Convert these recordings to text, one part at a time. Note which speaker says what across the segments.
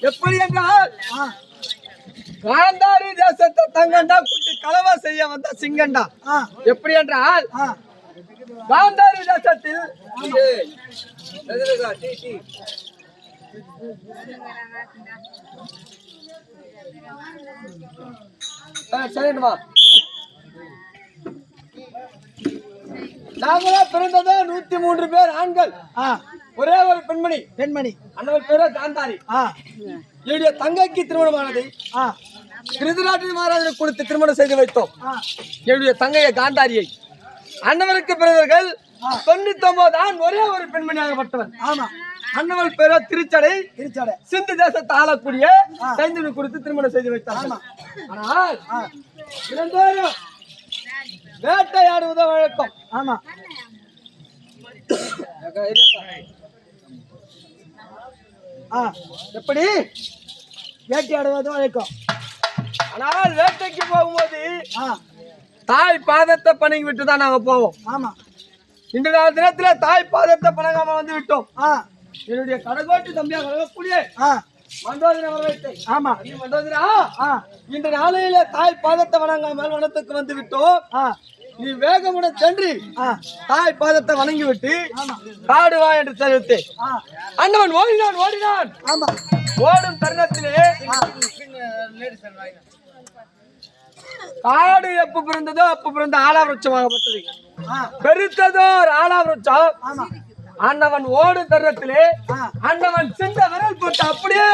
Speaker 1: எப்படி என்றால் காந்தாரி தேசத்தை தங்கண்டா குட்டி கலவா செய்ய வந்த சிங்கண்டா. எப்படி என்றால் காந்தாரி தேசத்தில் சரிமா நாங்களா பிறந்தது 103 பேர் ஆண்கள், ஒரே ஒரு பெண்மணி அண்ணவர் பேர காந்தாரி. என்னுடைய தங்கைக்கு திருமணமானது திருதராட்டி மகாராஜனை கொடுத்து திருமணம் செய்து வைத்தோம். என்னுடைய தங்கையை காந்தாரியை அண்ணவருக்கு பிறந்தவர்கள் 99 ஆண், ஒரே ஒரு பெண்மணியாகப்பட்டவன். அண்ணவள் பேர திருச்சடை சிந்து தேசத்தை ஆளக்கூடிய சைந்தனை கொடுத்து திருமணம் செய்து வைத்தார். ஆனால் இரண்டோரும் வேட்டையாடுவதோ வழக்கம். எப்படி வேட்டையாடுவது வழக்கம். ஆனால் வேட்டைக்கு போகும்போது தாய் பாதத்தை பணங்கி விட்டு தான் நாங்க போவோம். இன்று நாள் தினத்துல தாய் பாதத்தை பணங்காம வந்து விட்டோம். என்னுடைய கடகோட்டு தம்பியா கலகக்கூடிய மண்டோதரா வரவேற்றை. மண்டோதரா, இன்று நாளையில தாய் பாதத்தை வணங்காமல் வனத்துக்கு வந்து விட்டோம். நீ வேகமுடன் சென்று தாய் பாதத்தை வணங்கி விட்டு காடுவா என்று தெரிவித்தேன். அண்ணவன் ஓடினான். ஓடும் தருணத்திலே காடு எப்ப பிறந்ததோ அப்ப பிறந்த ஆலாவிருட்சமாகப்பட்டது. பெருத்ததோ ஒரு ஆலாவிருட்சம். அண்ணவன் ஓடு தருணத்திலே அண்ணவன் சிந்த விரல் போட்டு அப்படியே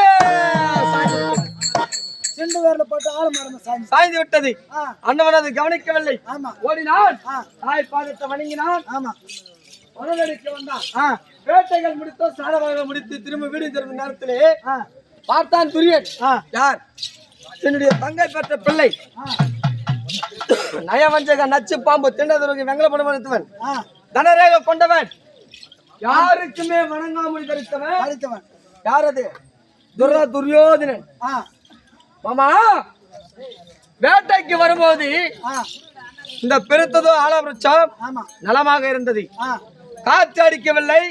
Speaker 1: சாய்ந்து விட்டது. அண்ணவன் அதை கவனிக்கவில்லை. ஓடினான், தாய் பாதத்தை வணங்கினான், உணவெடுக்க வந்தான். வேட்டைகள் முடித்தோ சாரவாக முடித்து திரும்ப வீடு திரும்ப நேரத்திலே பார்த்தான் துரியன். யார்? என்னுடைய தங்கை பெற்ற பிள்ளை, நயவஞ்சக நச்சு பாம்பு திண்டதுருக்கு வெங்கலப்படவன், தனரேக கொண்டவன், யாருக்குமே வணங்காமல் தரித்தவன். யார் அது? துரியோதனன். மாமா, வேட்டைக்கு வரும்போது இந்த பெருத்ததோ ஆலவிருட்சம் நலமாக இருந்தது, காற்று அடிக்கவில்லை.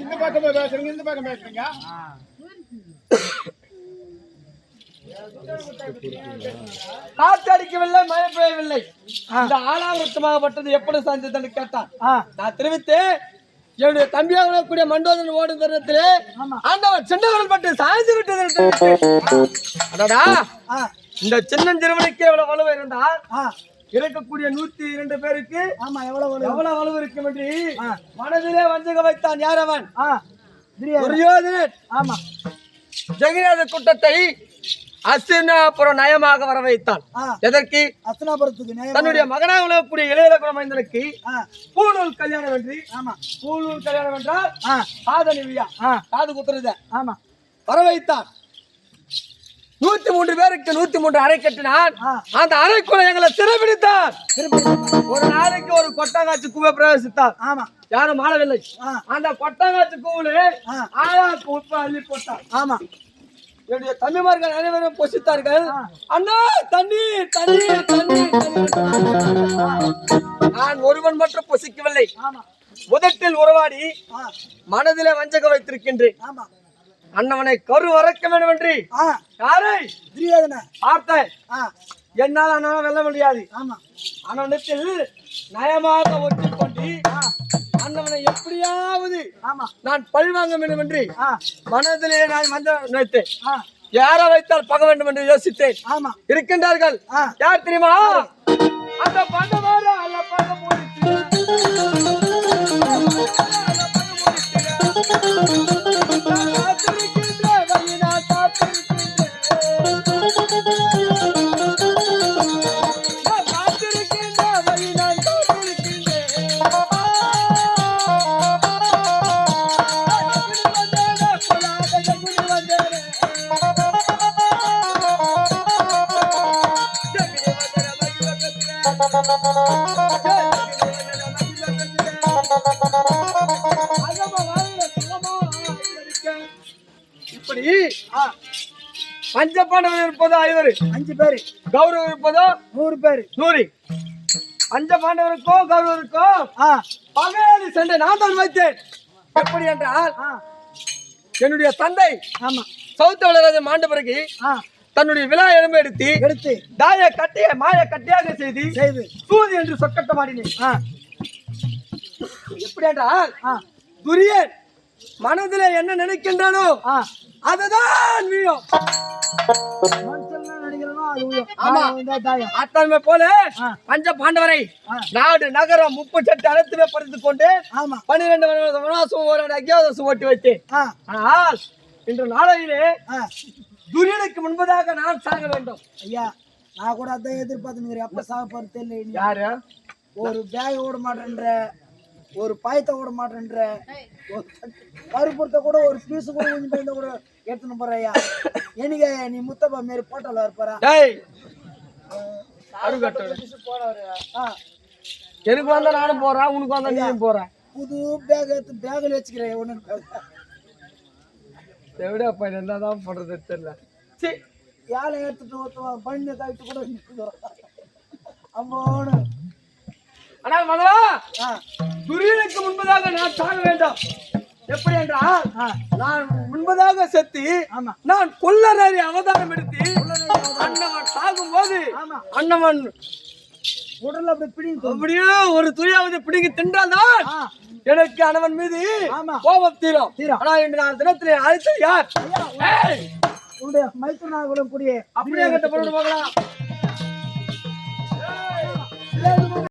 Speaker 2: இந்த பக்கமே பேசுறீங்க, இந்த பக்கம் பேசுறீங்க.
Speaker 1: காற்றடிக்கவில்லை, மழை பெய்யவில்லை. இந்த ஆலாவிருத்தமாகப்பட்டது எப்படி சாய்ந்தது கேட்டான். நான் தெரிவித்தேன், என்னுடைய தம்பியாக கூடிய மண்டோதரன் ஓடும் தருணத்திலே ஆண்டவன் சின்னவர்கள் பட்டு சாய்ந்து விட்டது. அடடா, இந்த சின்ன சிறுவனுக்கு எவ்வளவு வலுவை இருந்தால் இருக்கக்கூடிய 102 பேருக்கு எவ்வளவு வலுவு இருக்கும் என்று மனதிலே வஞ்சக வைத்தான். யார் அவன்? துரியோதனன். ஜெகநாத கூட்டத்தை அஸ்தினாபுரம் நயமாக வர வைத்தான். எதற்கு? தன்னுடைய மகனாக விளங்கக்கூடிய இளையகுல மைந்தனுக்கு பூணூல் கல்யாணம் என்று. பூணூல் கல்யாணம் என்றால் காதலிவியா, காது குத்துறத வர வைத்தான். 103 பேருக்கு 103 அறை கட்டினான். அந்த அறைக்குள்ள எங்களை சிறைபிடித்தார். ஒரு நாளைக்கு ஒரு கொட்டாங்காட்சி கூவை பிரவேசித்தார். யாரும் ஆளவில்லை. அந்த கொட்டாங்காட்சி கூவிலே ஆயாக்கு உப்பு அள்ளி போட்டார். என்னுடைய தம்பிமார்கள் அனைவரும் பொசித்தார்கள். அண்ணா, தண்ணீர் தண்ணீர் தண்ணீர். நான் ஒருவன் மட்டும் பொசிக்கவில்லை. உதட்டில் உறவாடி மனதிலே வஞ்சக வைத்திருக்கின்றேன். அண்ணவனை கரு வரைக்க வேண்டும் என்று யாரை பார்த்தேன். என்னால் அண்ணன் வெல்ல முடியாது. அண்ணனத்தில் நயமாக ஒட்டிக்கொண்டு அண்ணவனை எப்படியாவது நான் பழி வாங்க வேண்டும் என்று மனதிலே நான் நினைத்தேன். யாரை வைத்தால் பக வேண்டும் என்று யோசித்தேன். இருக்கின்றார்கள். யார் தெரியுமா? அந்த பண்டவார அல்ல பக மூடித்து பஞ்சபாண்டவர் இருப்பதோ 5
Speaker 3: 5 பேரு,
Speaker 1: கௌரவம் இருப்பதோ
Speaker 3: 100 பேரு.
Speaker 1: 100. பஞ்சபாண்டவருக்கும் கௌரவருக்கும் பகையாளி சண்டை நான் தான் வைத்தேன். எப்படி என்றால் என்னுடைய தந்தை
Speaker 3: ஆமா,
Speaker 1: சௌத்தவளராஜ மாண்ட பிறகு தன்னுடைய விழா எலும்பு
Speaker 3: எடுத்து
Speaker 1: தாய கட்டிய மாய கட்டியாக செய்து சூது என்று சொக்கட்டமாடினேன். எப்படி என்றால் துரியன் மனதிலே என்ன நினைக்கின்றானோ அதுதான் வீழும். அத்தன்மை போல பஞ்ச பாண்டவரை நாடு நகரம் 38 அனைத்துமே பறித்துக் கொண்டு 12 வனவாசம் ஒரு அக்ஞாதவாசம் ஓட்டி வைத்தேன். ஆனால் இன்று நாளையிலே துரியனுக்கு முன்பதாக நான் சாக வேண்டும்.
Speaker 3: ஐயா, நான் கூட அதான் எதிர்பார்த்து அப்ப சாக போறது தெரியல.
Speaker 1: யாரு
Speaker 3: ஒரு பேக் ஓட மாட்டேன்ற, ஒரு பாயத்தை ஓட மாட்டேன்ற, கருப்புறத்தை கூட ஒரு பீஸ் கூட கொஞ்சம் கூட எடுத்துன்னு போறையா. எனக்கு நீ முத்தப்பா மாரி போட்டோல இருப்பாரா?
Speaker 1: எனக்கு வந்தா நானும் போறேன், உனக்கு வந்தா நீயும் போறேன்.
Speaker 3: புது பேக் எடுத்து பேக்ல வச்சுக்கிறேன். ஒண்ணு
Speaker 1: எப்படியாப்பா என்னதான் பண்றது தெரியல.
Speaker 3: யாரை எடுத்துட்டு பண்ணு கழித்து கூட அம்மோனு.
Speaker 1: ஆனால் மகா துரியனுக்கு முன்பதாக நான் சாக வேண்டும். எப்படி என்றால் நான் முன்பதாக செத்து நான் கொல்லநரி அவதாரம் எடுத்து அண்ணவன் சாகும் போது அண்ணவன்
Speaker 3: உடல் அப்படி பிடிங்க,
Speaker 1: அப்படியே ஒரு துணியாவது பிடிங்கி தின்றால்தான் எனக்கு அண்ணவன் மீது கோபம் தீரும். ஆனா இன்று நான் தினத்திலே அழைத்தது யார்?
Speaker 3: உன்னுடைய மைத்துனார்களும் கூடிய
Speaker 1: அப்படியே கட்ட போகலாம்.